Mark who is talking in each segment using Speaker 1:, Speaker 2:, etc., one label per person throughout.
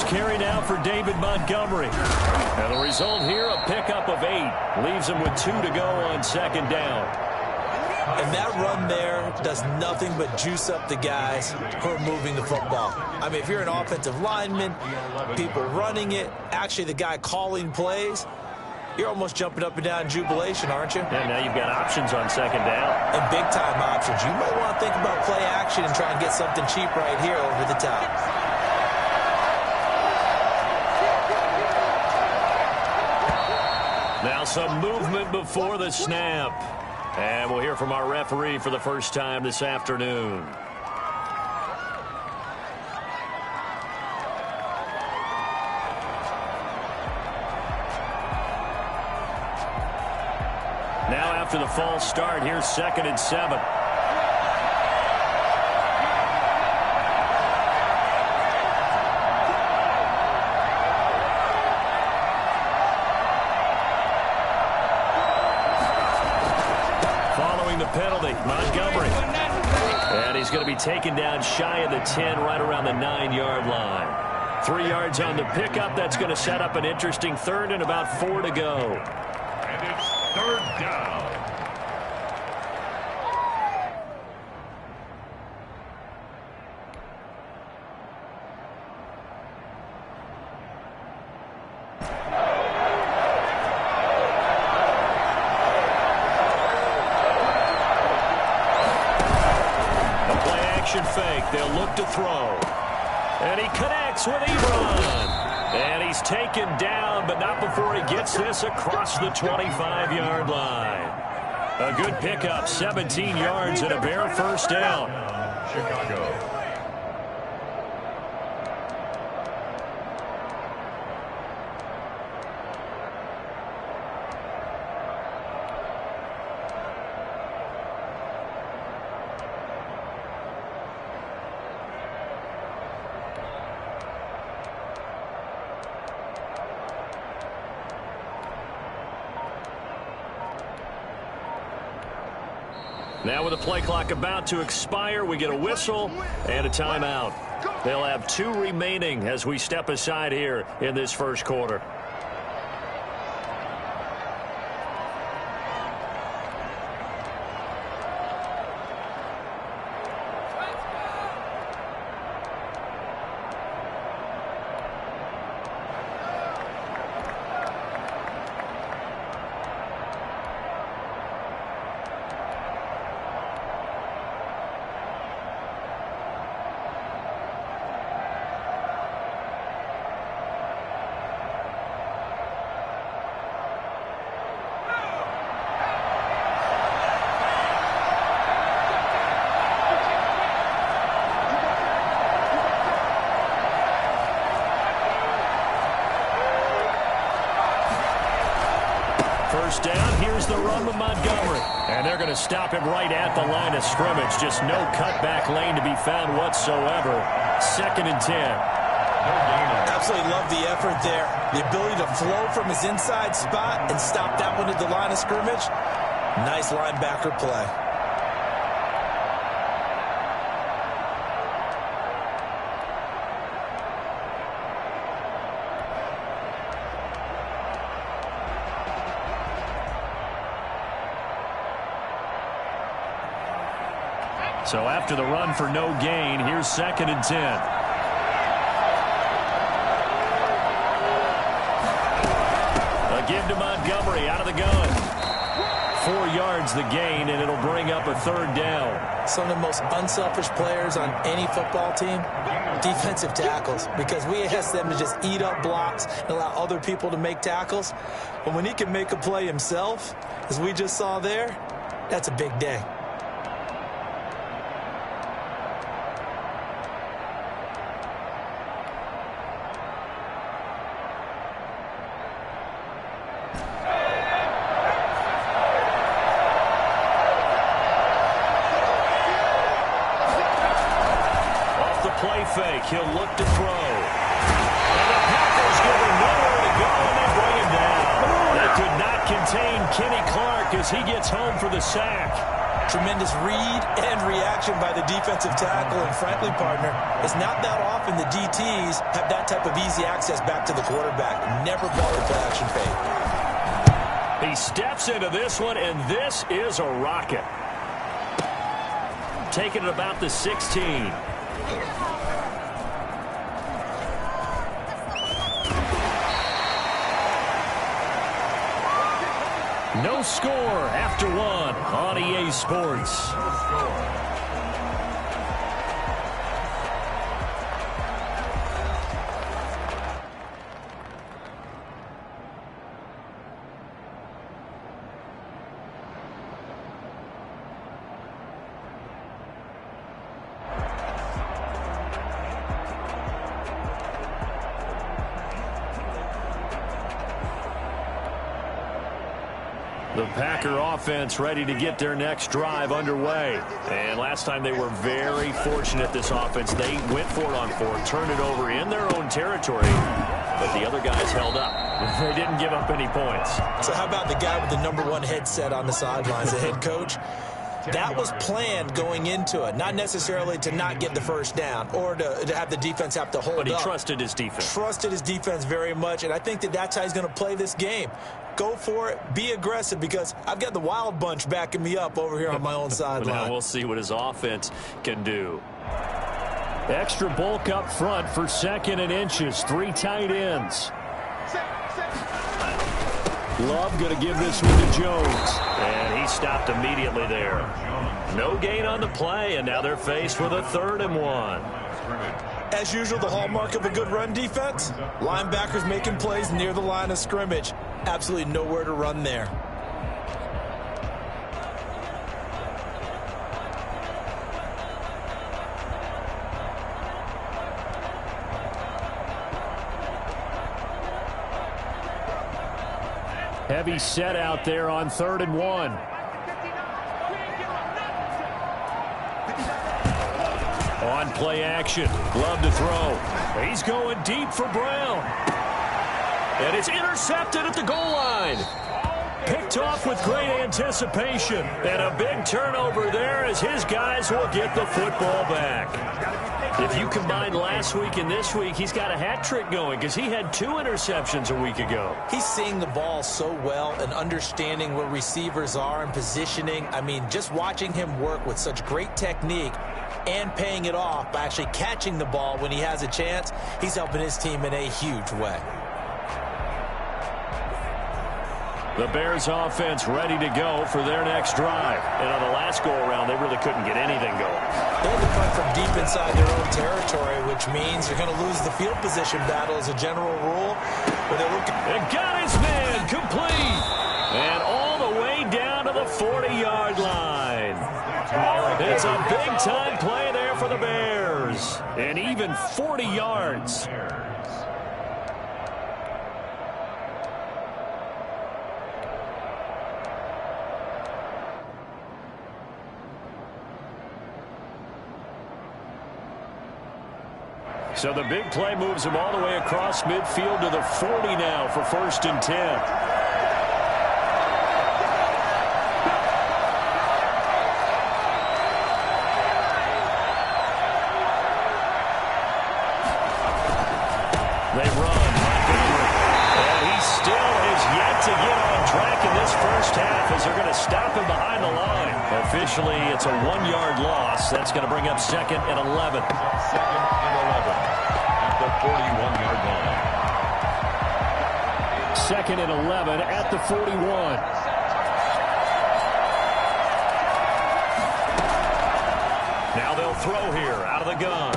Speaker 1: First carry now for David Montgomery. And the result here, a pickup of 8. Leaves him with 2 to go on second down.
Speaker 2: And that run there does nothing but juice up the guys who are moving the football. I mean, if you're an offensive lineman, people running it, actually the guy calling plays, you're almost jumping up and down in jubilation, aren't you?
Speaker 1: And now you've got options on second down.
Speaker 2: And big-time options. You might want to think about play action and try and get something cheap right here over the top.
Speaker 1: Now some movement before the snap. And we'll hear from our referee for the first time this afternoon. Now after the false start, here's 2nd and 7. The penalty, Montgomery. And he's going to be taken down shy of the 10, right around the 9-yard line. 3 yards on the pickup. That's going to set up an interesting 3rd and about 4 to go.
Speaker 3: And it's 3rd down.
Speaker 1: Fake. They'll look to throw. And he connects with Ebron. And he's taken down, but not before he gets this across the 25-yard line. A good pickup, 17 yards and a bare first down.
Speaker 3: Chicago.
Speaker 1: Now with the play clock about to expire, we get a whistle and a timeout. They'll have 2 remaining as we step aside here in this first quarter. First down, here's the run with Montgomery. And they're going to stop him right at the line of scrimmage. Just no cutback lane to be found whatsoever. 2nd and 10.
Speaker 2: Absolutely love the effort there. The ability to flow from his inside spot and stop that one at the line of scrimmage. Nice linebacker play.
Speaker 1: So after the run for no gain, here's 2nd and 10. A give to Montgomery out of the gun. 4 yards the gain, and it'll bring up a 3rd down.
Speaker 2: Some of the most unselfish players on any football team, defensive tackles, because we ask them to just eat up blocks and allow other people to make tackles. But when he can make a play himself, as we just saw there, that's a big day.
Speaker 1: Fake. He'll look to throw. And the Packers give him nowhere to go, and they bring him down. They could not contain Kenny Clark as he gets home for the sack.
Speaker 2: Tremendous read and reaction. protection by the defensive tackle, and frankly, partner, it's not that often the DTs have that type of easy access back to the quarterback. Never bought the play-action fake.
Speaker 1: He steps into this one, and this is a rocket. Taking it about the 16. No score after one on EA Sports. The Packer offense ready to get their next drive underway. And last time they were very fortunate, this offense. They went for it on fourth, turned it over in their own territory, but the other guys held up. They didn't give up any points.
Speaker 2: So how about the guy with the #1 headset on the sidelines, the head coach? That was planned going into it, not necessarily to not get the first down or to have the defense have to hold up.
Speaker 1: But he trusted his defense.
Speaker 2: Trusted his defense very much, and I think that's how he's going to play this game. Go for it. Be aggressive, because I've got the wild bunch backing me up over here on my own sideline.
Speaker 1: Now we'll see what his offense can do. Extra bulk up front for 2nd and inches. 3 tight ends. Love going to give this one to Jones. And he stopped immediately there. No gain on the play, and now they're faced with a 3rd and 1.
Speaker 2: As usual, the hallmark of a good run defense, linebackers making plays near the line of scrimmage. Absolutely nowhere to run there.
Speaker 1: Heavy set out there on 3rd and 1. On play action. Love to throw. He's going deep for Brown. And it's intercepted at the goal line. Picked off with great anticipation. And a big turnover there as his guys will get the football back. If you combine last week and this week, he's got a hat trick going because he had 2 interceptions a week ago.
Speaker 2: He's seeing the ball so well and understanding where receivers are and positioning. I mean, just watching him work with such great technique and paying it off by actually catching the ball when he has a chance, he's helping his team in a huge way.
Speaker 1: The Bears offense ready to go for their next drive. And on the last go-around, they really couldn't get anything going.
Speaker 2: They had to punt from deep inside their own territory, which means you're going to lose the field position battle as a general rule. But they're looking.
Speaker 1: And got his man complete. And all the way down to the 40-yard line. It's a big-time play there for the Bears. And even 40 yards. So the big play moves him all the way across midfield to the 40 now for 1st and 10. They run. And he still is yet to get on track in this first half as they're going to stop him behind the line. Officially, it's a 1-yard loss. That's going to bring up 2nd and 11.
Speaker 3: 2nd and 11 at the 41-yard line.
Speaker 1: 2nd and 11 at the 41. Now they'll throw here out of the gun.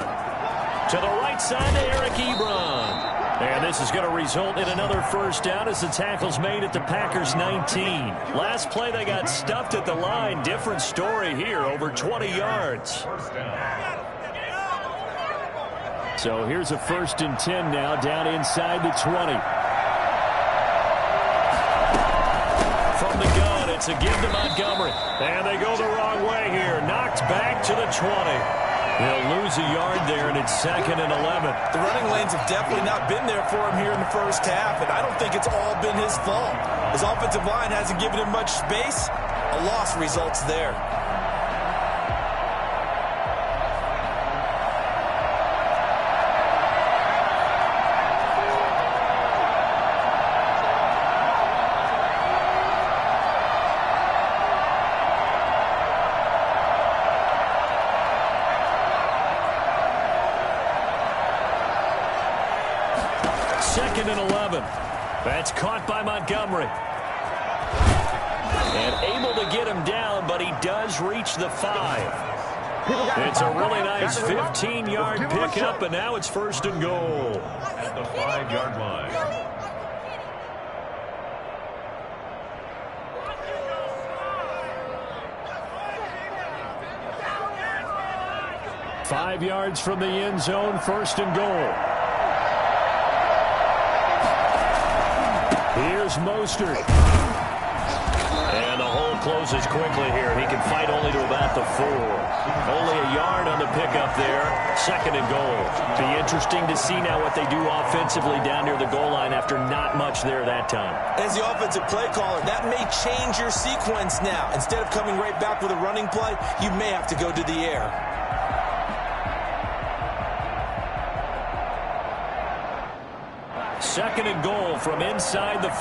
Speaker 1: To the right side to Eric Ebron. And this is going to result in another first down as the tackle's made at the Packers' 19. Last play, they got stuffed at the line. Different story here, over 20 yards. So here's a 1st and 10 now, down inside the 20. From the gun, it's a give to Montgomery. And they go the wrong way here. Knocked back to the 20. They'll lose a yard there, and it's 2nd and 11.
Speaker 2: The running lanes have definitely not been there for him here in the first half, and I don't think it's all been his fault. His offensive line hasn't given him much space. A loss results there.
Speaker 1: 2nd and 11. That's caught by Montgomery. And able to get him down, but he does reach the 5. It's a really nice 15-yard pickup, and now it's 1st and goal.
Speaker 3: At the 5-yard line.
Speaker 1: 5 yards from the end zone, 1st and goal. Here's Mostert. And the hole closes quickly here. He can fight only to about the 4. Only a yard on the pickup there. 2nd and goal. Be interesting to see now what they do offensively down near the goal line after not much there that time.
Speaker 2: As the offensive play caller, that may change your sequence now. Instead of coming right back with a running play, you may have to go to the air.
Speaker 1: Second and goal from inside the 5.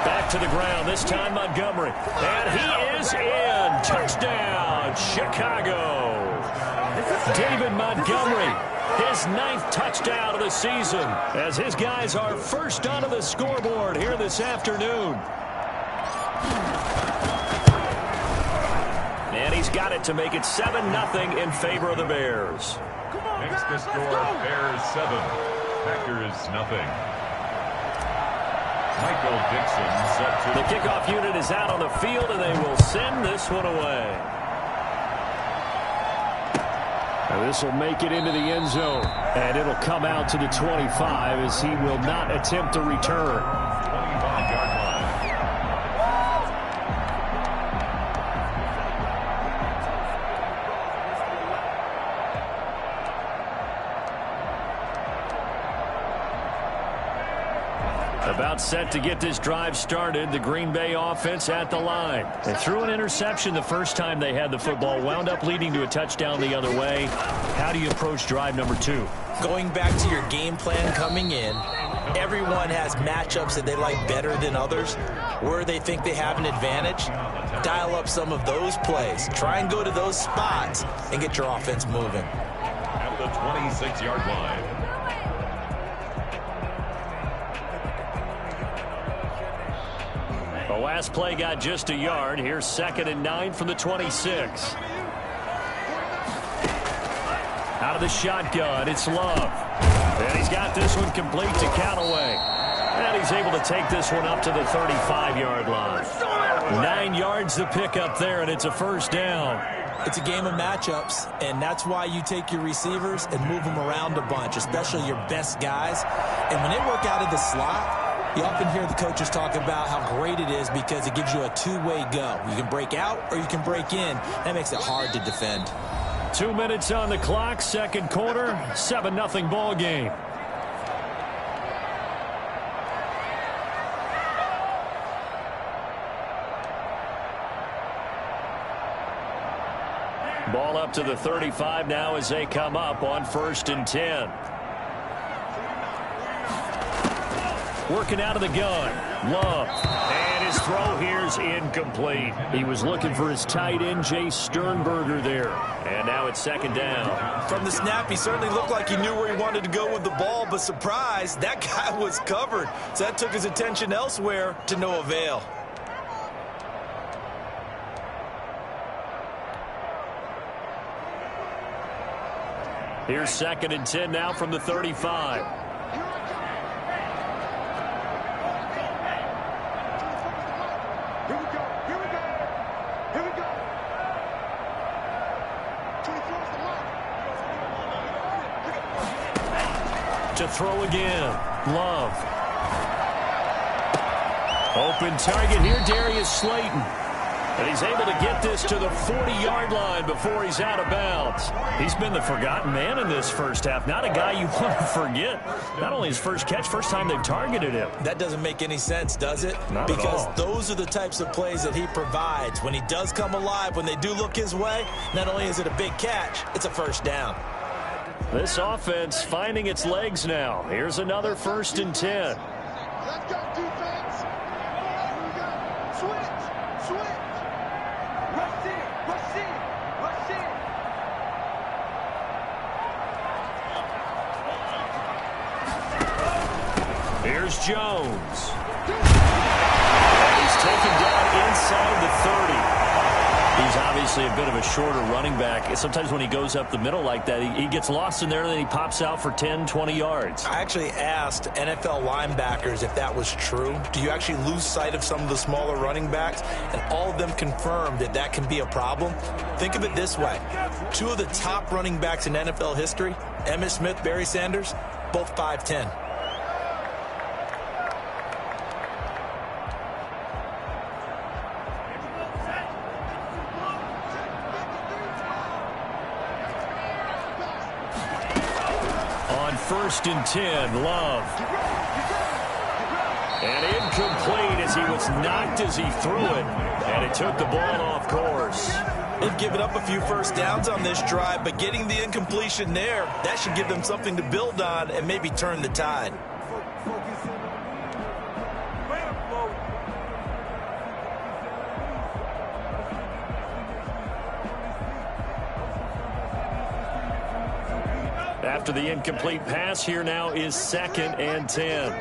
Speaker 1: Back to the ground, this time Montgomery. And he is in. Touchdown, Chicago. David Montgomery, his 9th touchdown of the season, as his guys are first onto the scoreboard here this afternoon. And he's got it to make it 7-0 in favor of the Bears.
Speaker 3: Makes the score Bears 7, Packers nothing. Michael Dixon set to...
Speaker 1: The kickoff unit is out on the field, and they will send this one away. Now this will make it into the end zone, and it'll come out to the 25 as he will not attempt a return.
Speaker 3: 25-yard line.
Speaker 1: About set to get this drive started, the Green Bay offense at the line. They threw an interception the first time they had the football, wound up leading to a touchdown the other way. How do you approach drive number 2?
Speaker 2: Going back to your game plan coming in, everyone has matchups that they like better than others, where they think they have an advantage. Dial up some of those plays. Try and go to those spots and get your offense moving.
Speaker 3: At the 26-yard line.
Speaker 1: The last play got just a yard. Here's 2nd and 9 from the 26. Out of the shotgun, it's Love. And he's got this one complete to Callaway. And he's able to take this one up to the 35-yard line. 9 yards to pick up there, and it's a 1st down.
Speaker 2: It's a game of matchups, and that's why you take your receivers and move them around a bunch, especially your best guys. And when they work out of the slot, you often hear the coaches talk about how great it is because it gives you a two-way go. You can break out or you can break in. That makes it hard to defend.
Speaker 1: 2 minutes on the clock, 2nd quarter, 7-0 ball game. Ball up to the 35 now as they come up on 1st and 10. Working out of the gun. Love. And his throw here's incomplete. He was looking for his tight end, Jay Sternberger there. And now it's 2nd down.
Speaker 2: From the snap, he certainly looked like he knew where he wanted to go with the ball, but surprise, that guy was covered. So that took his attention elsewhere to no avail.
Speaker 1: Here's 2nd and 10 now from the 35. To throw again. Love. Open target here, Darius Slayton. And he's able to get this to the 40-yard line before he's out of bounds. He's been the forgotten man in this first half. Not a guy you want to forget. Not only his first catch, first time they've targeted him.
Speaker 2: That doesn't make any sense, does it?
Speaker 1: Not
Speaker 2: because
Speaker 1: at all.
Speaker 2: Those are the types of plays that he provides. When he does come alive, when they do look his way, not only is it a big catch, it's a 1st down.
Speaker 1: This offense finding its legs now. Here's another 1st and 10.
Speaker 4: Let's go, defense.
Speaker 1: Here's Jones. And he's taken down inside the 30. He's obviously a bit of a shorter running back. Sometimes when he goes up the middle like that, he gets lost in there, and then he pops out for 10, 20 yards.
Speaker 2: I actually asked NFL linebackers if that was true. Do you actually lose sight of some of the smaller running backs? And all of them confirmed that that can be a problem. Think of it this way. Two of the top running backs in NFL history, Emmitt Smith, Barry Sanders, both 5'10".
Speaker 1: First and 10, Love. And incomplete as he was knocked as he threw it. And it took the ball off course.
Speaker 2: They've given up a few first downs on this drive, but getting the incompletion there, that should give them something to build on and maybe turn the tide.
Speaker 1: After the incomplete pass, here now is 2nd and 10.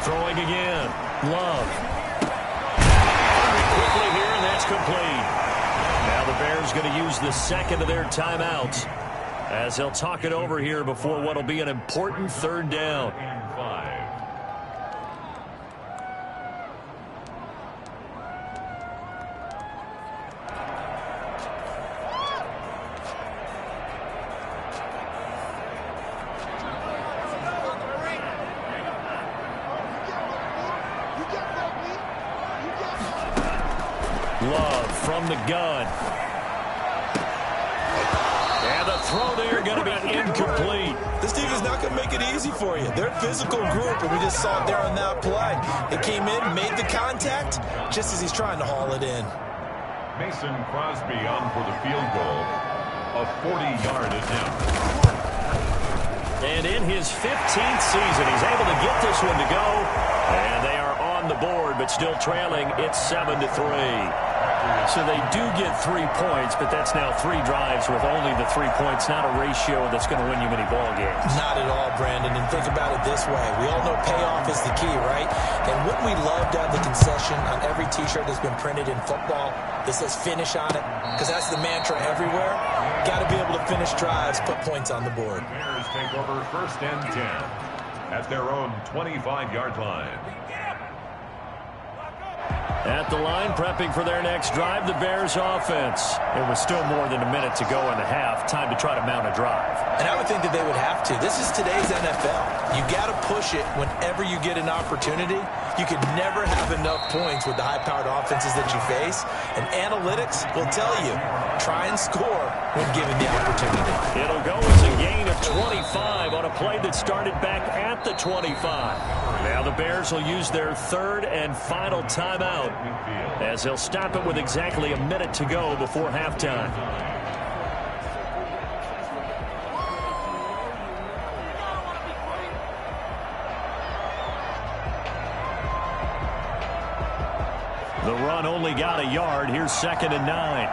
Speaker 1: Throwing again. Love. Quickly here, and that's complete. Now the Bears going to use the second of their timeouts as they'll talk it over here before what will be an important 3rd down. Love from the gun. And the throw there going to be incomplete.
Speaker 2: This team is not going to make it easy for you. They're a physical group, and we just saw it there on that play. It came in, made the contact, just as he's trying to haul it in.
Speaker 3: Mason Crosby on for the field goal. A 40-yard attempt.
Speaker 1: And in his 15th season, he's able to get this one to go. And they are on the board, but still trailing. It's 7-3. So they do get 3 points, but that's now 3 drives with only the 3 points, not a ratio that's going to win you many ball games.
Speaker 2: Not at all, Brandon. And think about it this way. We all know payoff is the key, right? And wouldn't we love to have the concession on every T-shirt that's been printed in football that says finish on it? Because that's the mantra everywhere. Got to be able to finish drives, put points on the board.
Speaker 3: Bears take over 1st and 10 at their own 25-yard line.
Speaker 1: At the line, prepping for their next drive, the Bears offense. It was still more than a minute to go in the half. Time to try to mount a drive.
Speaker 2: And I would think that they would have to. This is today's NFL. You got to push it whenever you get an opportunity. You can never have enough points with the high-powered offenses that you face. And analytics will tell you, try and score when given the opportunity.
Speaker 1: It'll go as a gain of 25 on a play that started back at the 25. Now the Bears will use their 3rd and final timeout as they'll stop it with exactly a minute to go before halftime. The run only got a yard. Here's 2nd and 9.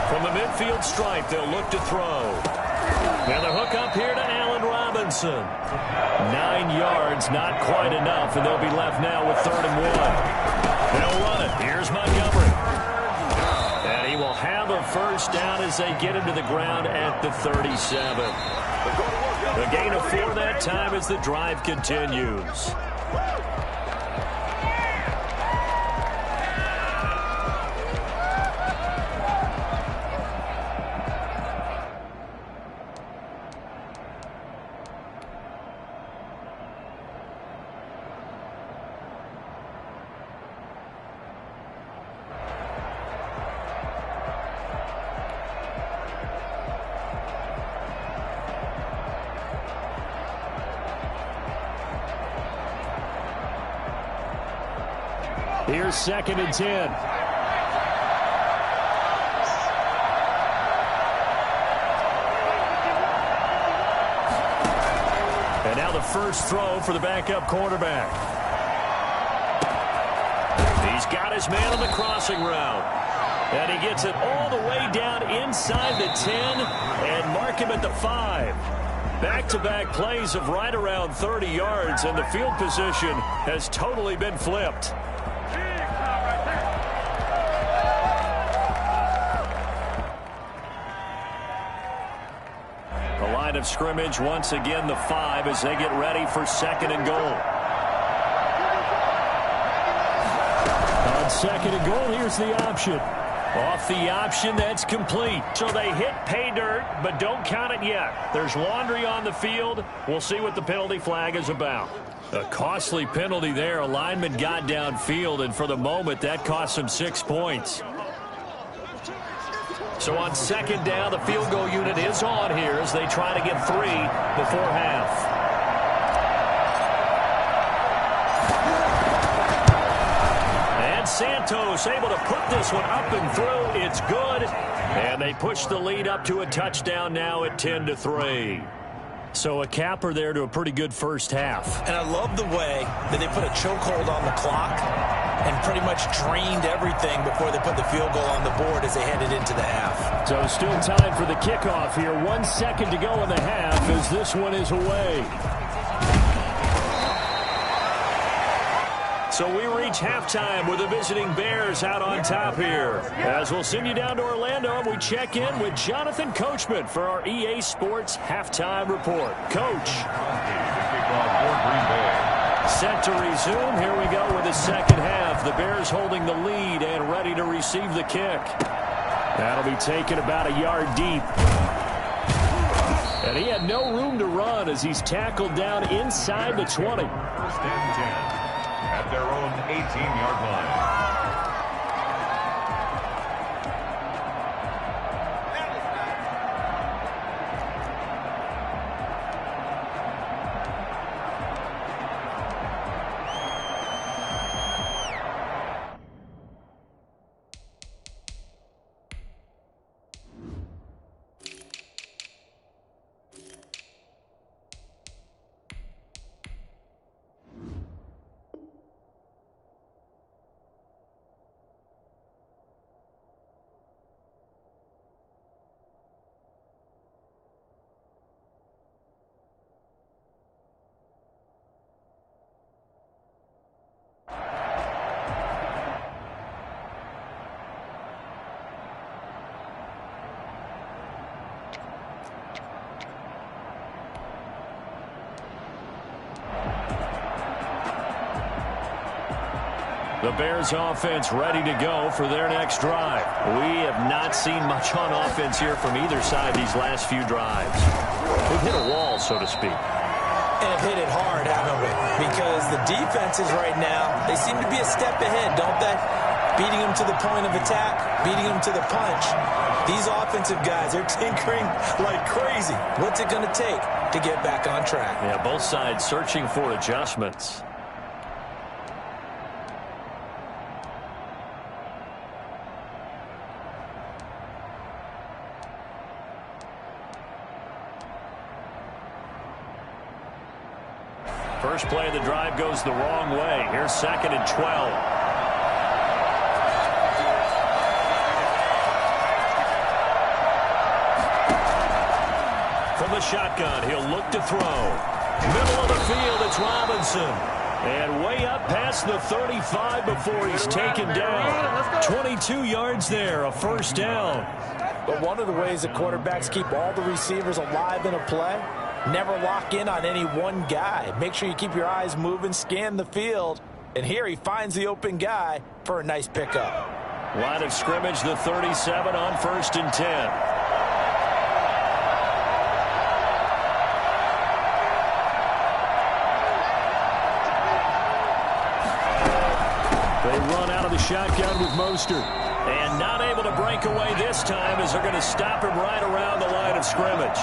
Speaker 1: From the midfield stripe, they'll look to throw. Now the hook up here to Allen Robinson. 9 yards, not quite enough, and they'll be left now with 3rd and 1. They'll run it. Here's Montgomery. And he will have a first down as they get him to the ground at the 37. A gain of 4 that time as the drive continues. Here's 2nd and 10. first throw for the backup quarterback. He's got his man on the crossing route. And he gets it all the way down inside the 10 and mark him at the 5. Back-to-back plays of right around 30 yards, and the field position has totally been flipped. The line of scrimmage, once again, the 5 as they get ready for 2nd and goal. On 2nd and goal, here's the option. Off the option, that's complete. So they hit pay dirt, but don't count it yet. There's laundry on the field. We'll see what the penalty flag is about. A costly penalty there. A lineman got downfield, and for the moment, that cost him 6 points. So on 2nd down, the field goal unit is on here as they try to get 3 before half. Santos able to put this one up and through. It's good. And they push the lead up to a touchdown now at 10-3. So a capper there to a pretty good first half.
Speaker 2: And I love the way that they put a chokehold on the clock and pretty much drained everything before they put the field goal on the board as they headed into the half.
Speaker 1: So still time for the kickoff here. 1 second to go in the half as this one is away. So we reach halftime with the visiting Bears out on top here. As we'll send you down to Orlando, and we check in with Jonathan Coachman for our EA Sports Halftime Report. Coach. Set to resume. Here we go with the second half. The Bears holding the lead and ready to receive the kick. That'll be taken about a yard deep. And he had no room to run as he's tackled down inside the 20.
Speaker 3: 1st and 10. At their own 18-yard line.
Speaker 1: The Bears offense ready to go for their next drive. We have not seen much on offense here from either side these last few drives. We've hit a wall, so to speak.
Speaker 2: And have hit it hard, haven't we? Because the defenses right now, they seem to be a step ahead, don't they? Beating them to the point of attack, beating them to the punch. These offensive guys, they're tinkering like crazy. What's it going to take to get back on track?
Speaker 1: Yeah, both sides searching for adjustments. First play of the drive goes the wrong way. Here's 2nd and 12. From the shotgun, he'll look to throw. Middle of the field, it's Robinson. And way up past the 35 before he's taken down. 22 yards there, a first down.
Speaker 2: But one of the ways that quarterbacks keep all the receivers alive in a play, never lock in on any one guy. Make sure you keep your eyes moving, scan the field. And here he finds the open guy for a nice pickup.
Speaker 1: Line of scrimmage, the 37 on 1st and 10. They run out of the shotgun with Mostert. And not able to break away this time as they're going to stop him right around the line of scrimmage.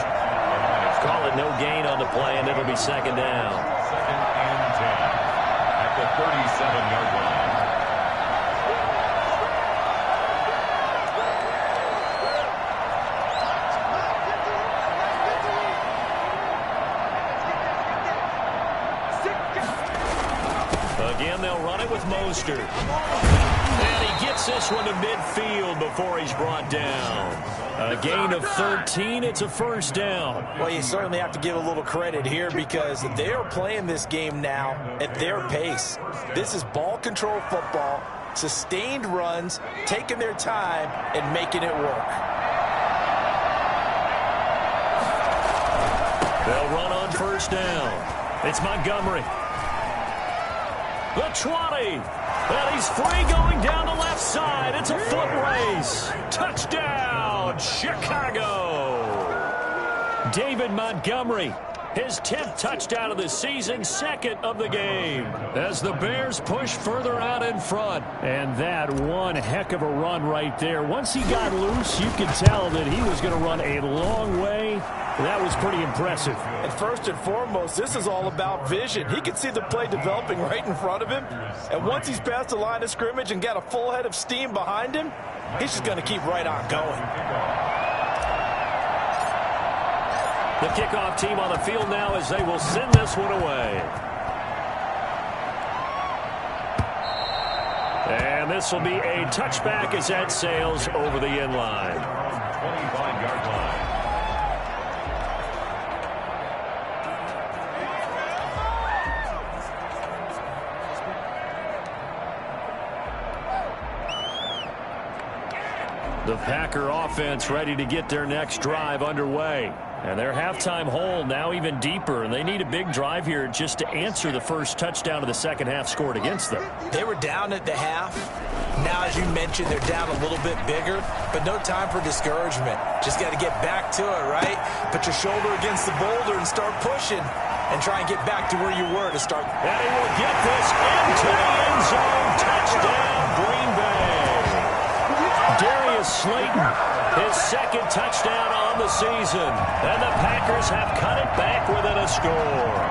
Speaker 1: Call it no gain on the play, and it'll be 2nd down.
Speaker 3: 2nd and 10 at the 37-yard line.
Speaker 1: right with Mostert. And he gets this one to midfield before he's brought down. A gain of 13. It's a first down.
Speaker 2: Well, you certainly have to give a little credit here because they are playing this game now at their pace. This is ball control football, sustained runs, taking their time, and making it work.
Speaker 1: They'll run on first down. It's Montgomery. The 20. And he's free going down the left side. It's a foot race. Touchdown, Chicago. David Montgomery, his 10th touchdown of the season, second of the game. As the Bears push further out in front. And that one heck of a run right there. Once he got loose, you could tell that he was going to run a long way. That was pretty impressive.
Speaker 2: And first and foremost, this is all about vision. He can see the play developing right in front of him. And once he's past the line of scrimmage and got a full head of steam behind him, he's just going to keep right on going.
Speaker 1: The kickoff team on the field now as they will send this one away. And this will be a touchback as that sails over the end line.
Speaker 3: 25-yard line.
Speaker 1: The Packer offense ready to get their next drive underway. And their halftime hole now even deeper, and they need a big drive here just to answer the first touchdown of the second half scored against them.
Speaker 2: They were down at the half. Now, as you mentioned, they're down a little bit bigger, but no time for discouragement. Just got to get back to it, right? Put your shoulder against the boulder and start pushing and try and get back to where you were to start.
Speaker 1: And he will get this into the end zone. Touchdown, Green Bay. Darius Slayton, his second touchdown on the season. And the Packers have cut it back within a score.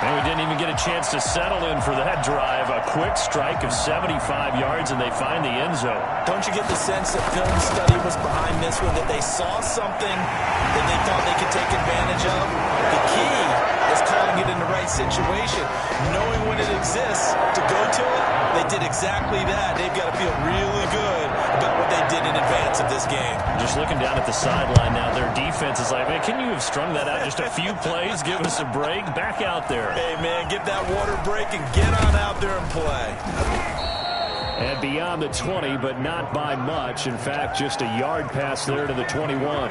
Speaker 1: And we didn't even get a chance to settle in for that drive. A quick strike of 75 yards, and they find the end zone.
Speaker 2: Don't you get the sense that film study was behind this one, that they saw something that they thought they could take advantage of? The key is calling it in the right situation, knowing when it exists to go to it. They did exactly that. They've got to feel really good about what they did in advance of this game.
Speaker 1: Just looking down at the sideline now, their defense is like, man, can you have strung that out just a few plays? Give us a break. Back out there.
Speaker 2: Hey, man, get that water break and get on out there and play.
Speaker 1: And beyond the 20, but not by much. In fact, just a yard pass there to the 21.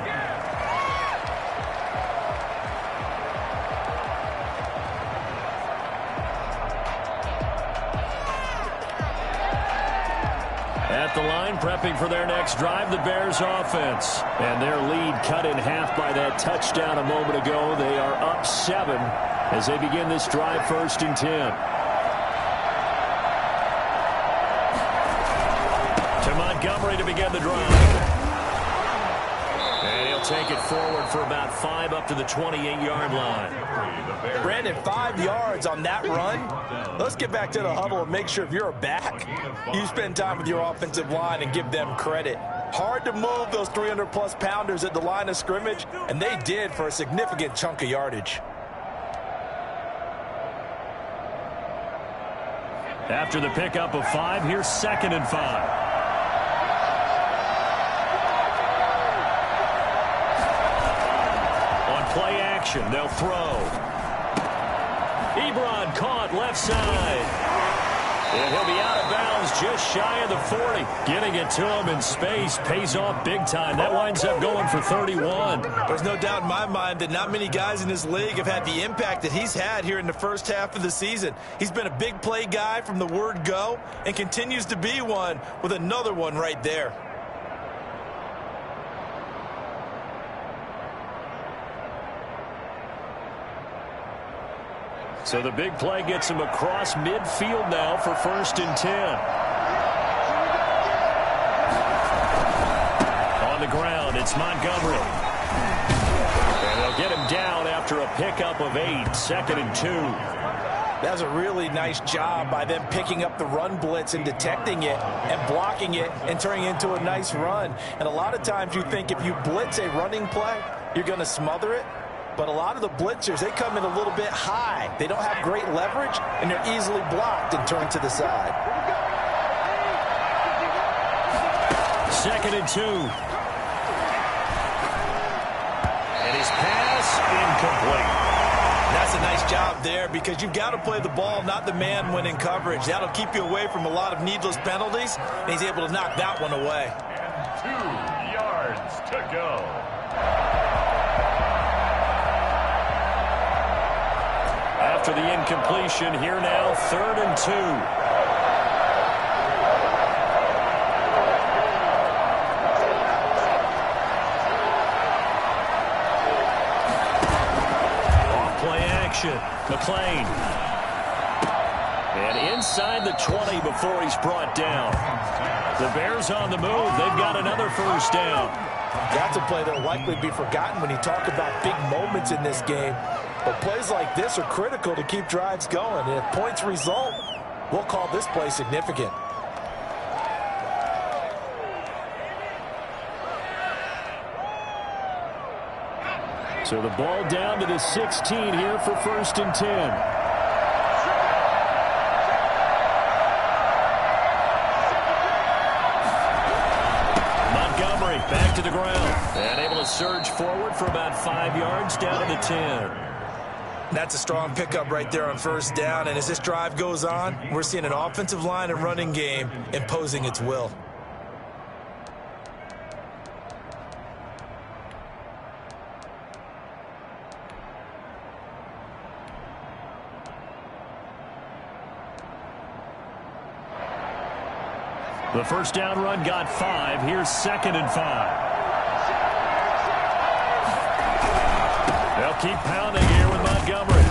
Speaker 1: At the line, prepping for their next drive, the Bears offense. And their lead cut in half by that touchdown a moment ago. They are up 7 as they begin this drive, 1st and 10. To Montgomery to begin the drive. And he'll take it forward for about 5 up to the 28-yard line.
Speaker 2: Brandon, 5 yards on that run. Let's get back to the huddle and make sure if you're a back, you spend time with your offensive line and give them credit. Hard to move those 300-plus pounders at the line of scrimmage, and they did for a significant chunk of yardage.
Speaker 1: After the pickup of 5, here's 2nd and 5. Play action, they'll throw. Ebron caught left side. And he'll be out of bounds just shy of the 40. Getting it to him in space pays off big time. That winds up going for 31.
Speaker 2: There's no doubt in my mind that not many guys in this league have had the impact that he's had here in the first half of the season. He's been a big play guy from the word go and continues to be one with another one right there.
Speaker 1: So the big play gets him across midfield now for 1st and 10. On the ground, it's Montgomery. And they'll get him down after a pickup of 8, 2nd and 2.
Speaker 2: That's a really nice job by them picking up the run blitz and detecting it and blocking it and turning it into a nice run. And a lot of times you think if you blitz a running play, you're going to smother it. But a lot of the blitzers, they come in a little bit high. They don't have great leverage, and they're easily blocked and turned to the side.
Speaker 1: 2nd and 2. And his pass incomplete.
Speaker 2: That's a nice job there because you've got to play the ball, not the man when in coverage. That'll keep you away from a lot of needless penalties, and he's able to knock that one away.
Speaker 3: And 2 yards to go.
Speaker 1: After the incompletion, here now, 3rd and 2. McLean. And inside the 20 before he's brought down. The Bears on the move. They've got another 1st down.
Speaker 2: That's a play that will likely be forgotten when you talk about big moments in this game. But plays like this are critical to keep drives going. And if points result, we'll call this play significant.
Speaker 1: So the ball down to the 16 here for 1st and 10. Montgomery back to the ground and able to surge forward for about 5 yards down to the 10.
Speaker 2: That's a strong pickup right there on 1st down. And as this drive goes on, we're seeing an offensive line and running game imposing its will.
Speaker 1: The 1st down run got 5. Here's 2nd and 5. They'll keep pounding here with Montgomery.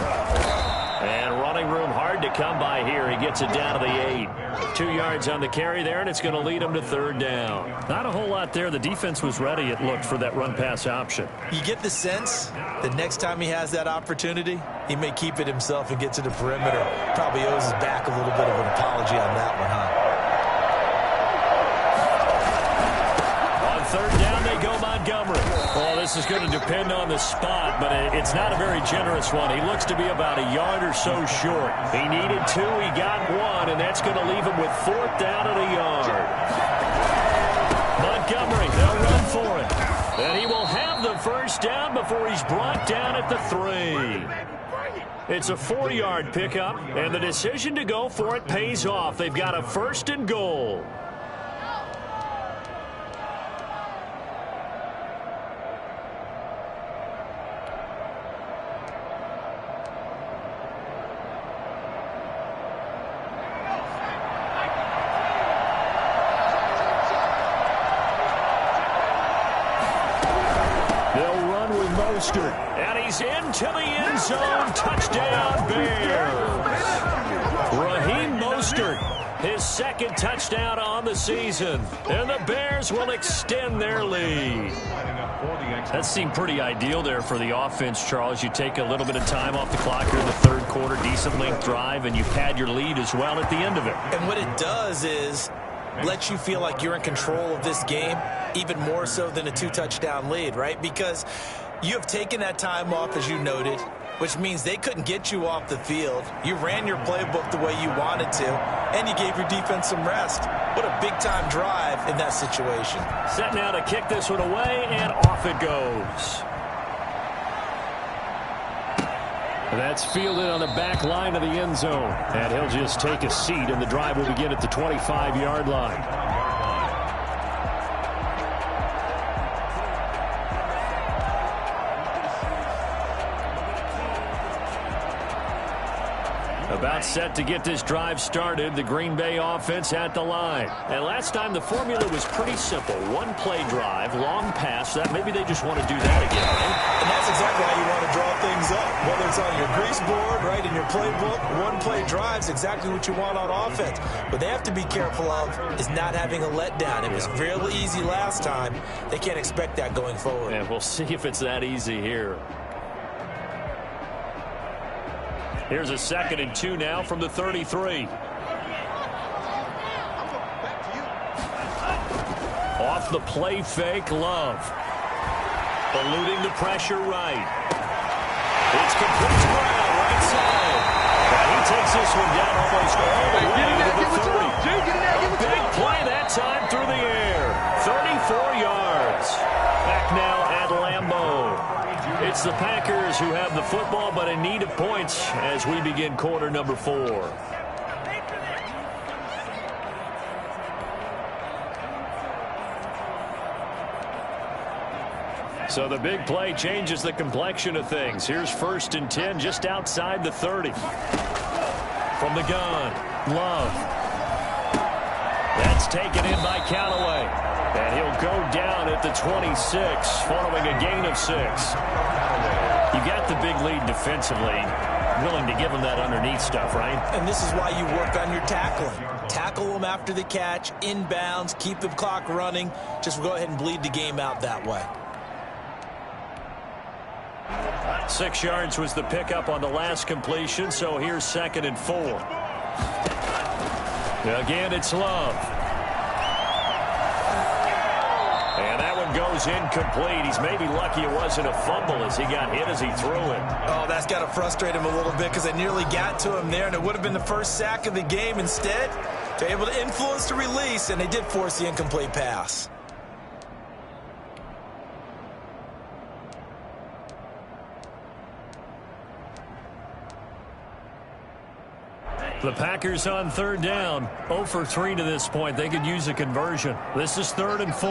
Speaker 1: And running room hard to come by here. He gets it down to the 8. 2 yards on the carry there, and it's going to lead him to 3rd down. Not a whole lot there. The defense was ready, it looked, for that run-pass option.
Speaker 2: You get the sense that next time he has that opportunity, he may keep it himself and get to the perimeter. Probably owes his back a little bit of an apology on that one, huh?
Speaker 1: 3rd down, they go Montgomery. Well, this is going to depend on the spot, but it's not a very generous one. He looks to be about a yard or so short. He needed 2, he got 1, and that's going to leave him with 4th down and a yard. Montgomery, they'll run for it. And he will have the 1st down before he's brought down at the 3. It's a 4-yard pickup, and the decision to go for it pays off. They've got a 1st and goal. And he's into the end zone. Touchdown, Bears. Raheem Mostert, his 2nd touchdown on the season. And the Bears will extend their lead. That seemed pretty ideal there for the offense, Charles. You take a little bit of time off the clock here in the 3rd quarter, decent length drive, and you pad your lead as well at the end of it.
Speaker 2: And what it does is let you feel like you're in control of this game, even more so than a 2-touchdown lead, right? Because you have taken that time off, as you noted, which means they couldn't get you off the field. You ran your playbook the way you wanted to, and you gave your defense some rest. What a big-time drive in that situation.
Speaker 1: Set now to kick this one away, and off it goes. That's fielded on the back line of the end zone. And he'll just take a seat, and the drive will begin at the 25-yard line. About set to get this drive started. The Green Bay offense at the line. And last time the formula was pretty simple. 1-play drive, long pass. That maybe they just want to do that again, right?
Speaker 2: And that's exactly how you want to draw things up. Whether it's on your grease board, right, in your playbook, 1-play drive's exactly what you want on offense. What they have to be careful of is not having a letdown. It was real easy last time. They can't expect that going forward.
Speaker 1: And we'll see if it's that easy here. Here's a 2nd and 2 now from the 33. Off the play fake, Love. Eluding the pressure right. It's complete to Brown, right side. And he takes this one down almost all the way to the 30. Big play that time through the air. 34 yards. Back now at Lambeau. It's the Packers who have the football, but in need of points as we begin quarter number 4. So the big play changes the complexion of things. Here's 1st and 10 just outside the 30. From the gun, Love. That's taken in by Callaway. And he'll go down at the 26 following a gain of 6. You got the big lead defensively. Willing to give them that underneath stuff, right?
Speaker 2: And this is why you work on your tackling. Tackle them after the catch, inbounds, keep the clock running. Just go ahead and bleed the game out that way.
Speaker 1: 6 yards was the pickup on the last completion, so here's 2nd and 4. Again, it's Love. And that one goes incomplete. He's maybe lucky it wasn't a fumble as he got hit as he threw it.
Speaker 2: Oh, that's got to frustrate him a little bit because I nearly got to him there, and it would have been the first sack of the game. Instead, they're able to influence the release, and they did force the incomplete pass.
Speaker 1: The Packers on 3rd down. 0 for 3 to this point. They could use a conversion. This is 3rd and 4.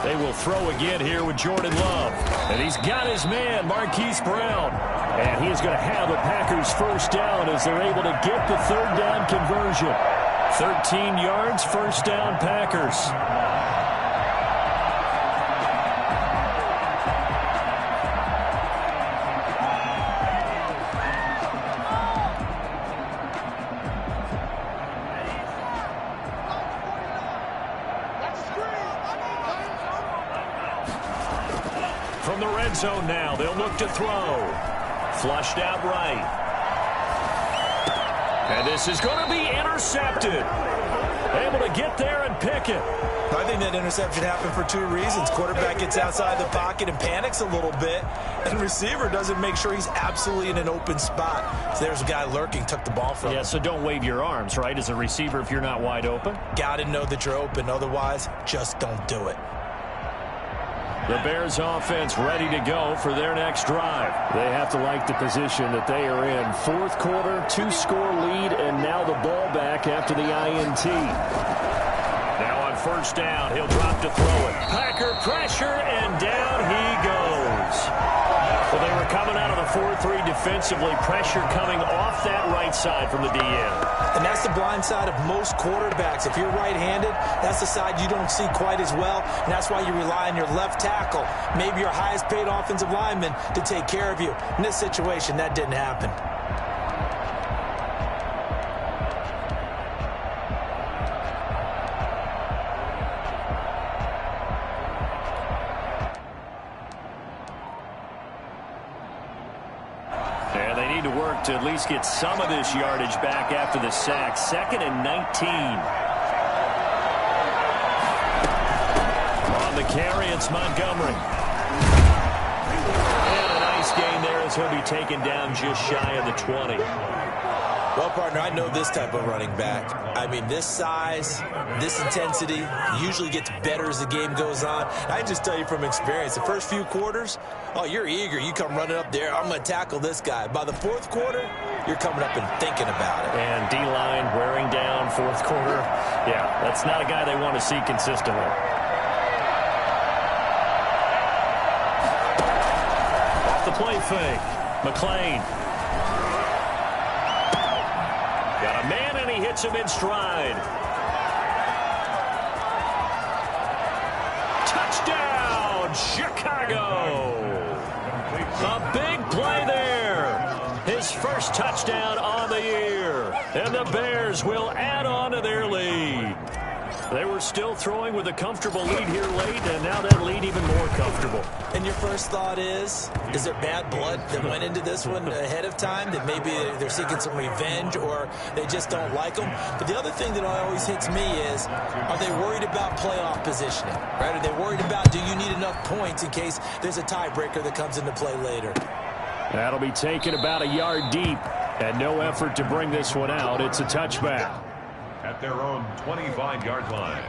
Speaker 1: They will throw again here with Jordan Love. And he's got his man, Marquise Brown. And he is going to have the Packers 1st down as they're able to get the 3rd down conversion. 13 yards, 1st down Packers. From the red zone now, they'll look to throw. Flushed out right. And this is going to be intercepted. Able to get there and pick it.
Speaker 2: I think that interception happened for 2 reasons. Quarterback gets outside the pocket and panics a little bit, and receiver doesn't make sure he's absolutely in an open spot. So there's a guy lurking, took the ball from him.
Speaker 1: Yeah, so don't wave your arms, right, as a receiver if you're not wide open.
Speaker 2: Got to know that you're open. Otherwise, just don't do it.
Speaker 1: The Bears offense ready to go for their next drive. They have to like the position that they are in. 4th quarter, 2-score lead, and now the ball back after the INT. Now on 1st down, he'll drop to throw it. Packer pressure, and down he goes. Well, they were coming out of the 4-3 defensively. Pressure coming off that right side from the DN.
Speaker 2: And that's the blind side of most quarterbacks. If you're right-handed, that's the side you don't see quite as well, and that's why you rely on your left tackle, maybe your highest-paid offensive lineman, to take care of you. In this situation, that didn't happen.
Speaker 1: To at least get some of this yardage back after the sack. 2nd and 19. On the carry, it's Montgomery. And a nice gain there as he'll be taken down just shy of the 20.
Speaker 2: Well, partner, I know this type of running back. I mean, this size, this intensity usually gets better as the game goes on. I can just tell you from experience, the first few quarters, oh, you're eager. You come running up there, I'm going to tackle this guy. By the 4th quarter, you're coming up and thinking about it.
Speaker 1: And D-line wearing down 4th quarter. Yeah, that's not a guy they want to see consistently. Off the play fake, McLean. Got a man, and he hits him in stride. Touchdown, Chicago. A big play there. His first touchdown on the year. And the Bears will add on to their lead. They were still throwing with a comfortable lead here late, and now that lead even more comfortable.
Speaker 2: And your first thought is there bad blood that went into this one ahead of time, that maybe they're seeking some revenge or they just don't like them? But the other thing that always hits me is, are they worried about playoff positioning? Right? Are they worried about, do you need enough points in case there's a tiebreaker that comes into play later?
Speaker 1: That'll be taken about a yard deep, and no effort to bring this one out. It's a touchback.
Speaker 3: At their own 25-yard line.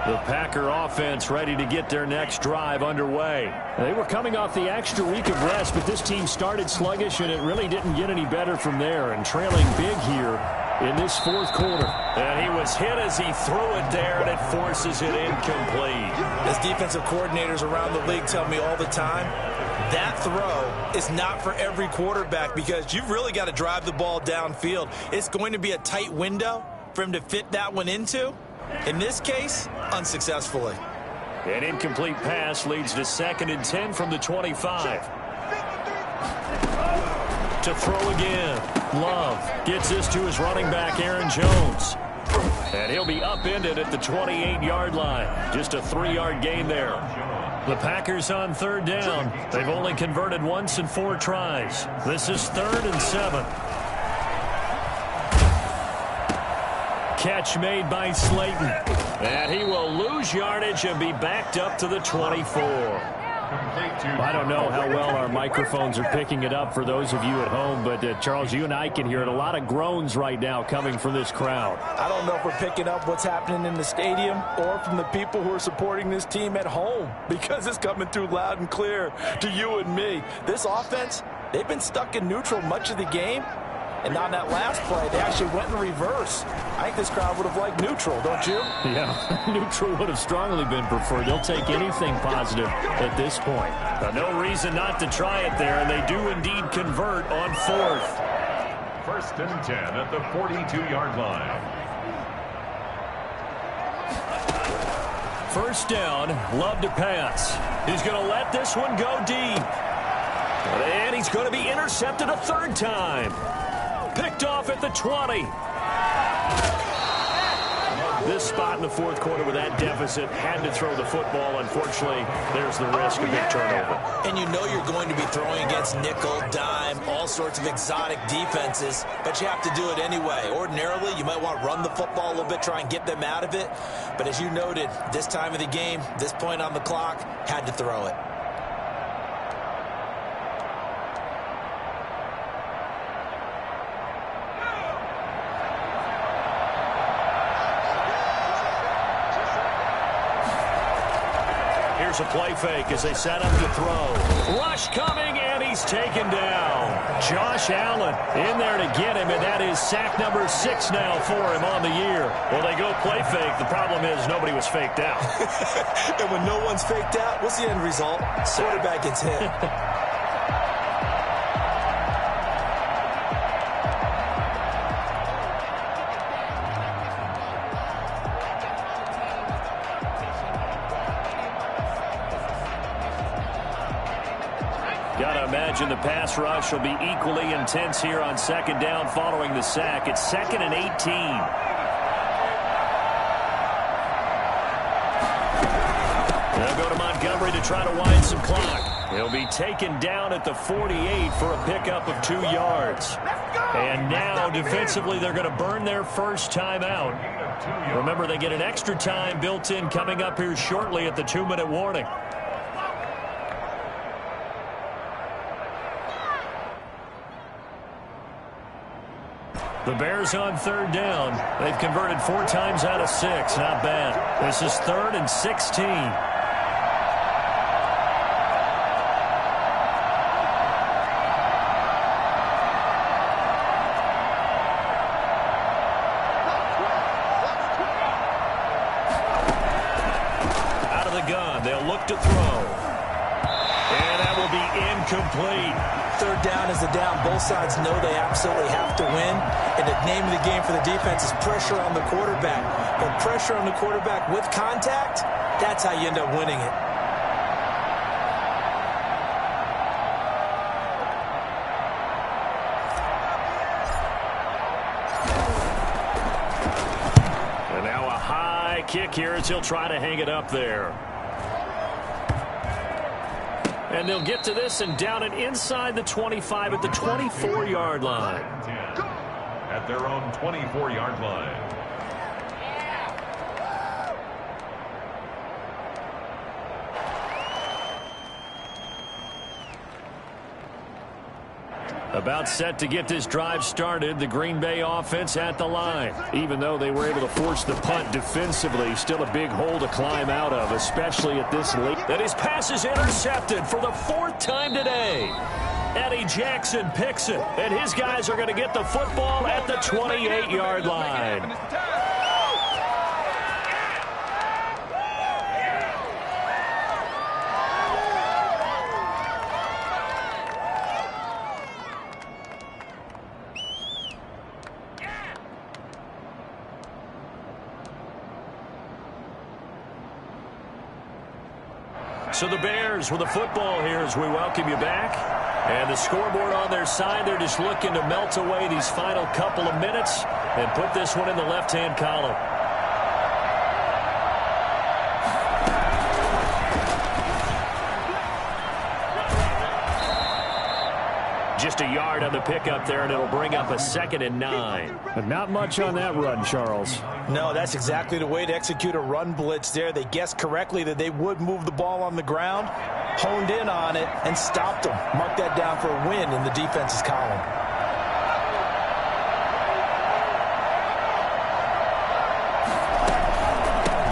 Speaker 1: The Packer offense ready to get their next drive underway. They were coming off the extra week of rest, but this team started sluggish, and it really didn't get any better from there, and trailing big here in this fourth quarter.
Speaker 2: And he was hit as he threw it there, and it forces it incomplete. As defensive coordinators around the league tell me all the time, that throw is not for every quarterback because you've really got to drive the ball downfield. It's going to be a tight window for him to fit that one into. In this case, unsuccessfully.
Speaker 1: An incomplete pass leads to 2nd and 10 from the 25. To throw again. Love gets this to his running back, Aaron Jones. And he'll be upended at the 28-yard line. Just a 3-yard gain there. The Packers on 3rd down. They've only converted once in 4 tries. This is 3rd and 7. Catch made by Slayton. And he will lose yardage and be backed up to the 24. I don't know how well our microphones are picking it up for those of you at home, but Charles, you and I can hear it. A lot of groans right now coming from this crowd.
Speaker 4: I don't know if we're picking up what's happening in the stadium or from the people who are supporting this team at home, because it's coming through loud and clear to you and me. This offense, they've been stuck in neutral much of the game. And on that last play, they actually went in reverse. I think this crowd would have liked neutral, don't you?
Speaker 1: Yeah, neutral would have strongly been preferred. They'll take anything positive at this point. No reason not to try it there, and they do indeed convert on 4th.
Speaker 3: 1st and 10 at the 42-yard line.
Speaker 1: 1st down, Love to pass. He's going to let this one go deep. And he's going to be intercepted a 3rd time. Picked off at the 20. This spot in the 4th quarter with that deficit, had to throw the football. Unfortunately, there's the risk of big turnover.
Speaker 2: And you know you're going to be throwing against nickel, dime, all sorts of exotic defenses, but you have to do it anyway. Ordinarily, you might want to run the football a little bit, try and get them out of it. But as you noted, this time of the game, this point on the clock, had to throw it.
Speaker 1: Here's a play fake as they set up to throw. Rush coming, and he's taken down. Josh Allen in there to get him, and that is sack number 6 now for him on the year. Well, they go play fake. The problem is nobody was faked out.
Speaker 2: And when no one's faked out, what's the end result? Quarterback gets hit.
Speaker 1: Gotta imagine the pass rush will be equally intense here on 2nd down following the sack. It's 2nd and 18. They'll go to Montgomery to try to wind some clock. He'll be taken down at the 48 for a pickup of 2 yards. And now defensively they're going to burn their first time out. Remember, they get an extra time built in coming up here shortly at the 2-minute warning. The Bears on 3rd down. They've converted 4 times out of 6. Not bad. This is 3rd and 16. Out of the gun. They'll look to throw. And that will be incomplete.
Speaker 2: 3rd down is the down. Both sides know they absolutely have to win. And the name of the game for the defense is pressure on the quarterback. But pressure on the quarterback with contact, that's how you end up winning it.
Speaker 1: And now a high kick here as he'll try to hang it up there. And they'll get to this and down it inside the 25 at the 24-yard line.
Speaker 3: At their own 24-yard line.
Speaker 1: About set to get this drive started, the Green Bay offense at the line. Even though they were able to force the punt defensively, still a big hole to climb out of, especially at this late. And his pass is intercepted for the 4th time today. Eddie Jackson picks it, and his guys are going to get the football at the 28-yard line. So the Bears with the football here as we welcome you back. And the scoreboard on their side, they're just looking to melt away these final couple of minutes and put this one in the left-hand column. Just a yard on the pickup there, and it'll bring up a 2nd and 9.
Speaker 5: But not much on that run, Charles.
Speaker 4: No, that's exactly the way to execute a run blitz there. They guessed correctly that they would move the ball on the ground, honed in on it, and stopped them. Mark that down for a win in the defense's column.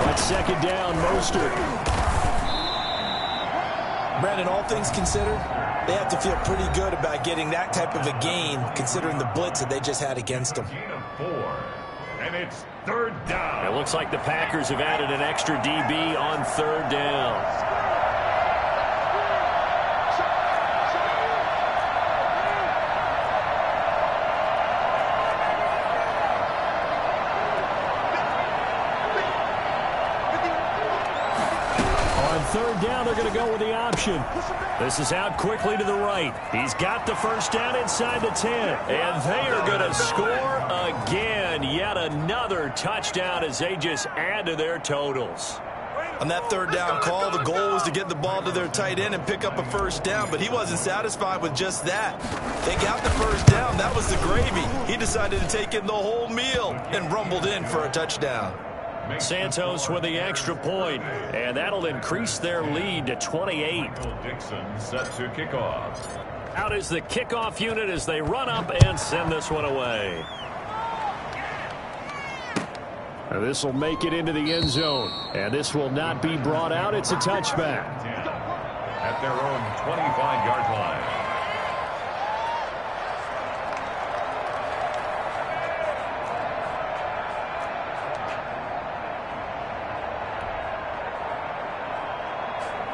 Speaker 1: That's 2nd down, Mostert.
Speaker 4: Brandon, all things considered, they have to feel pretty good about getting that type of a gain, considering the blitz that they just had against them.
Speaker 3: 4, and it's 3rd down.
Speaker 1: It looks like the Packers have added an extra DB on 3rd down. On 3rd down, they're going to go with the option. This is out quickly to the right. He's got the 1st down inside the 10. And they are going to score again. Yet another touchdown as they just add to their totals.
Speaker 4: On that 3rd down call, the goal was to get the ball to their tight end and pick up a 1st down, but he wasn't satisfied with just that. They got the 1st down. That was the gravy. He decided to take in the whole meal and rumbled in for a touchdown.
Speaker 1: Santos with the extra point, and that'll increase their lead to 28.
Speaker 3: Dixon set to kickoff.
Speaker 1: Out is the kickoff unit as they run up and send this one away. This will make it into the end zone, and this will not be brought out. It's a touchback.
Speaker 3: At their own 25-yard line.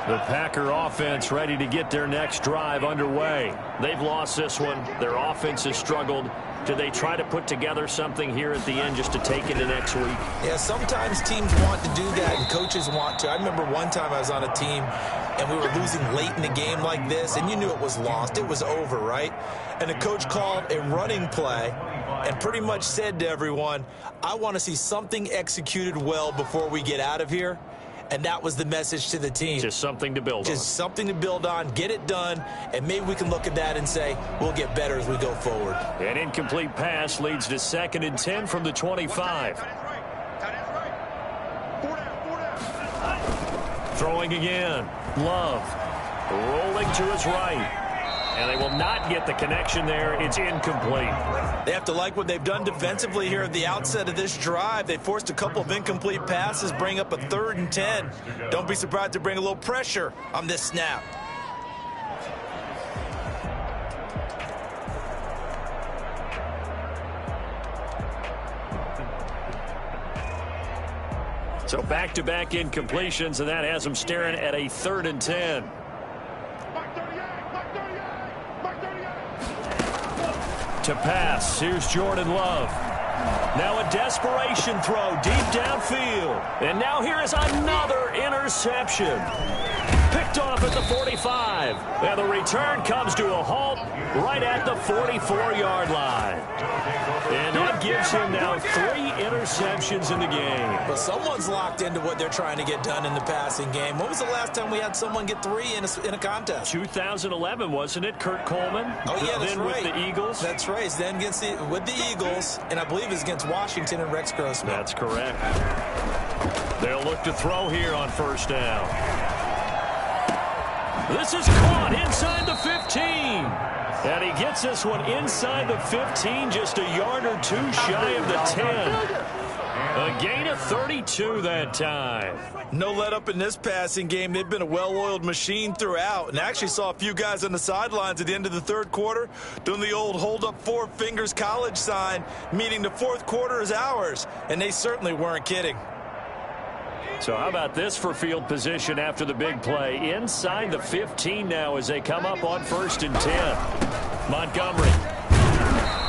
Speaker 1: The Packer offense ready to get their next drive underway. They've lost this one. Their offense has struggled. Do they try to put together something here at the end just to take into next week?
Speaker 4: Yeah, sometimes teams want to do that and coaches want to. I remember one time I was on a team and we were losing late in a game like this, and you knew it was lost. It was over, right? And the coach called a running play and pretty much said to everyone, I want to see something executed well before we get out of here. And that was the message to the team.
Speaker 1: Just something to build on.
Speaker 4: Just something to build on, get it done, and maybe we can look at that and say, we'll get better as we go forward.
Speaker 1: An incomplete pass leads to 2nd and 10 from the 25. Throwing again. Love. Rolling to his right. And they will not get the connection there. It's incomplete.
Speaker 4: They have to like what they've done defensively here at the outset of this drive. They forced a couple of incomplete passes, bring up a 3rd and 10. Don't be surprised to bring a little pressure on this snap.
Speaker 1: So back-to-back incompletions, and that has them staring at a 3rd and 10. To pass, here's Jordan Love. Now a desperation throw deep downfield. And now here is another interception. Picked off at the 45. And the return comes to a halt right at the 44-yard line. And that gives puts him now 3 interceptions in the game.
Speaker 2: But someone's locked into what they're trying to get done in the passing game. When was the last time we had someone get 3 in a contest?
Speaker 1: 2011, wasn't it, Kurt Coleman?
Speaker 2: Oh, yeah, that's
Speaker 1: then
Speaker 2: right.
Speaker 1: with the Eagles.
Speaker 2: That's right. Then with the Eagles, and I believe it's against Washington and Rex Grossman.
Speaker 1: That's correct. They'll look to throw here on first down. This is caught inside the 15. And he gets this one inside the 15, just a yard or 2 shy of the 10. A gain of 32 that time.
Speaker 4: No let up in this passing game. They've been a well-oiled machine throughout. And I actually saw a few guys on the sidelines at the end of the third quarter doing the old hold up 4 fingers college sign, meaning the fourth quarter is ours. And they certainly weren't kidding.
Speaker 1: So how about this for field position after the big play? Inside the 15 now as they come up on 1st and 10. Montgomery.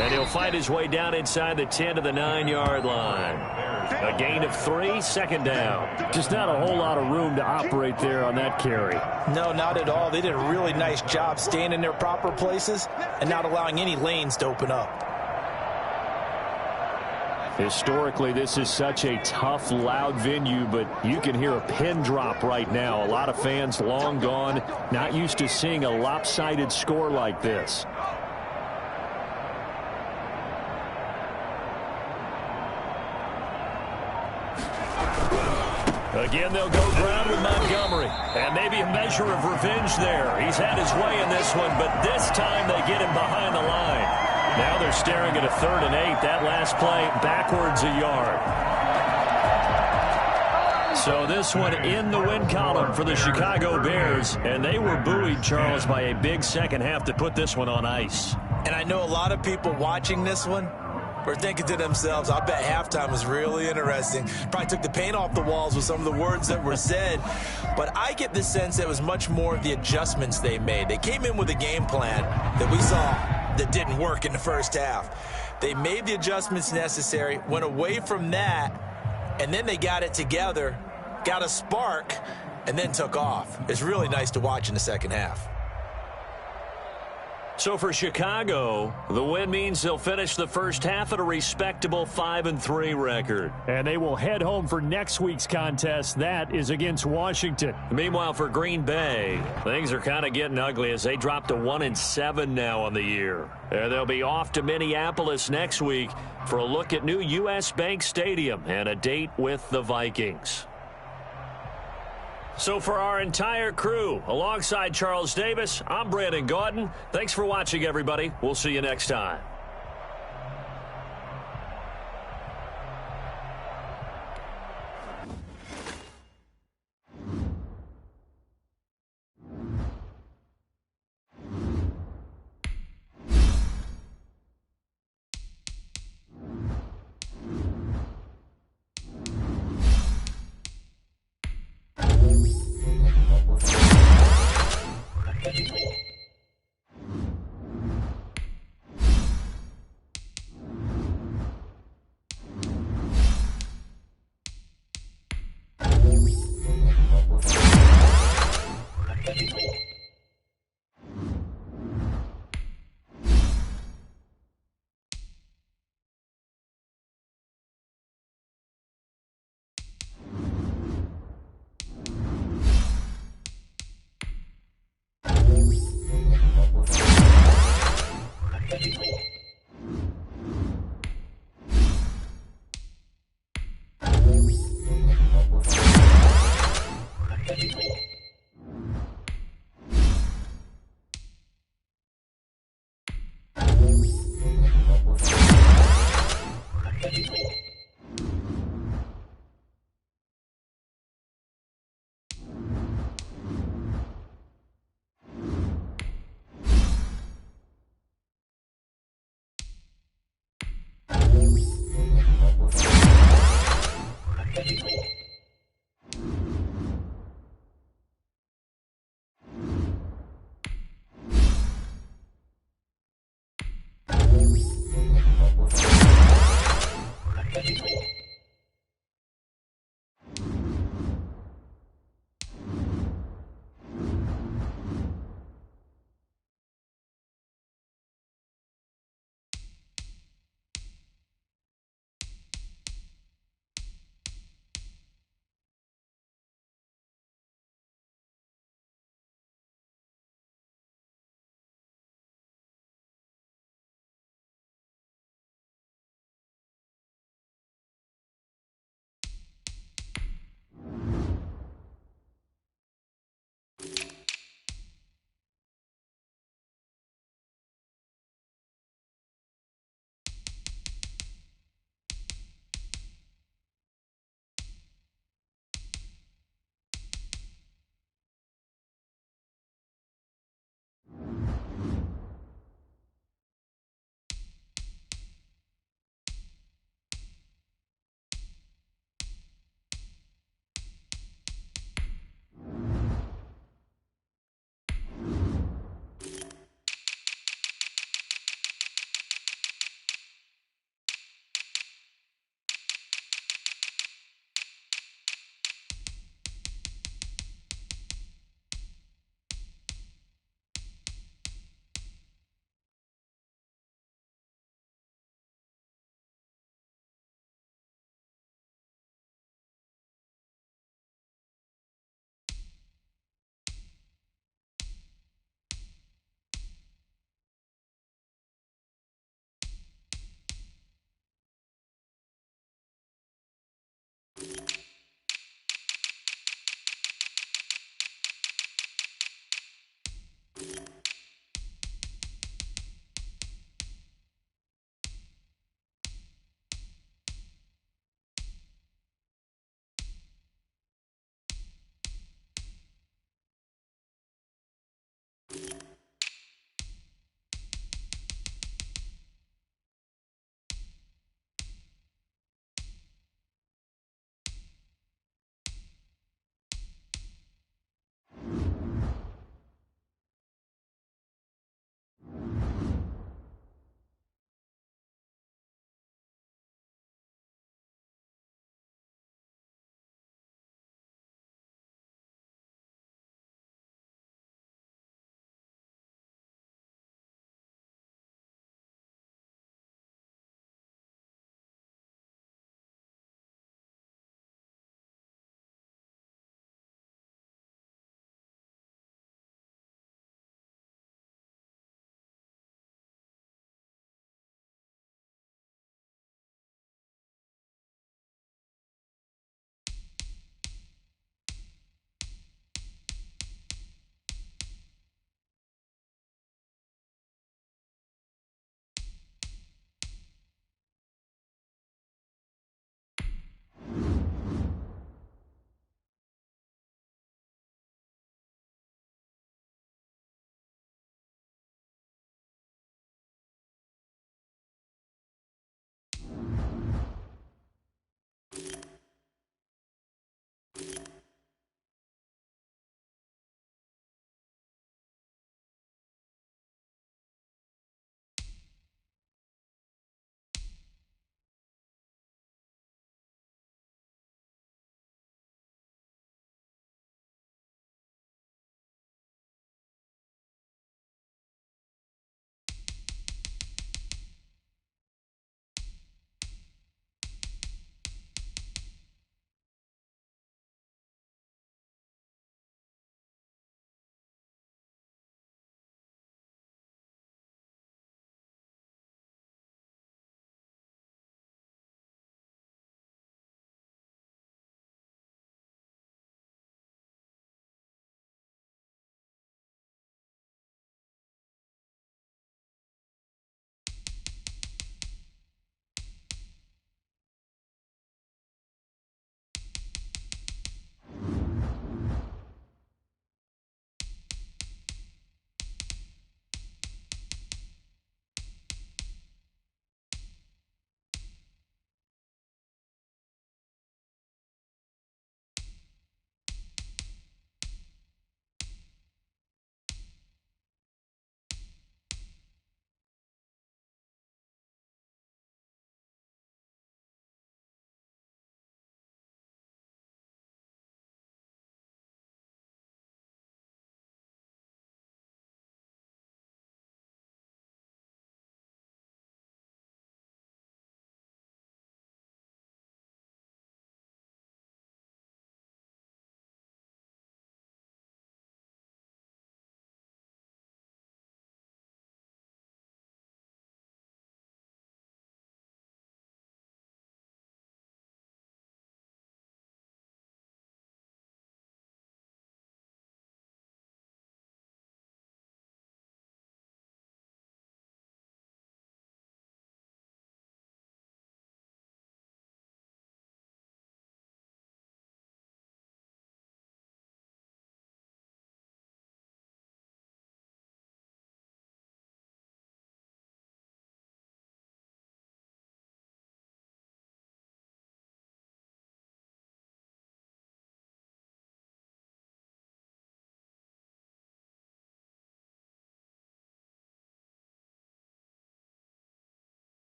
Speaker 1: And he'll fight his way down inside the 10 to the 9-yard line. A gain of 3, second down.
Speaker 5: Just not a whole lot of room to operate there on that carry.
Speaker 4: No, not at all. They did a really nice job staying in their proper places and not allowing any lanes to open up.
Speaker 5: Historically, this is such a tough, loud venue, but you can hear a pin drop right now. A lot of fans long gone, not used to seeing a lopsided score like this.
Speaker 1: Again, they'll go ground with Montgomery. And maybe a measure of revenge there. He's had his way in this one, but this time they get him behind the line. Now they're staring at a 3rd and 8. That last play backwards a yard. So this one in the win column for the Chicago Bears. And they were buoyed, Charles, by a big second half to put this one on ice.
Speaker 2: And I know a lot of people watching this one were thinking to themselves, I bet halftime was really interesting. Probably took the paint off the walls with some of the words that were said. But I get the sense that it was much more of the adjustments they made. They came in with a game plan that we saw that didn't work in the first half. They made the adjustments necessary, went away from that, and then they got it together, got a spark, and then took off. It's really nice to watch in the second half.
Speaker 1: So for Chicago, the win means they'll finish the first half at a respectable 5-3 record.
Speaker 5: And they will head home for next week's contest. That is against Washington.
Speaker 1: Meanwhile, for Green Bay, things are kind of getting ugly as they drop to 1-7 now on the year. They'll be off to Minneapolis next week for a look at new U.S. Bank Stadium and a date with the Vikings. So for our entire crew, alongside Charles Davis, I'm Brandon Gaudin. Thanks for watching, everybody. We'll see you next time.
Speaker 6: Thank you.